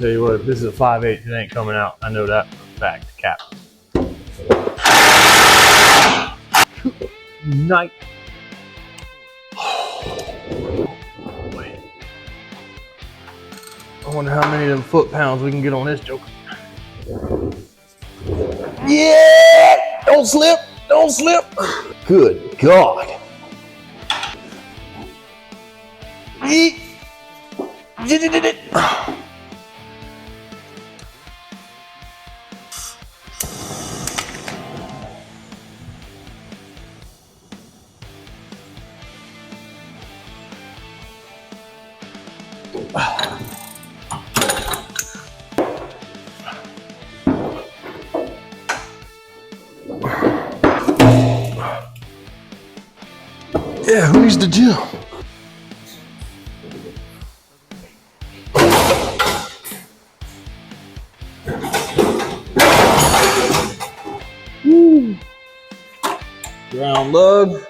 Tell you what, if this is a 5/8, it ain't coming out. I know that for a fact. Cap. Night. I wonder how many of them foot-pounds we can get on this joker. Yeah! Don't slip! Don't slip! Good God! Yeah, who needs the gym? Woo. Ground lug.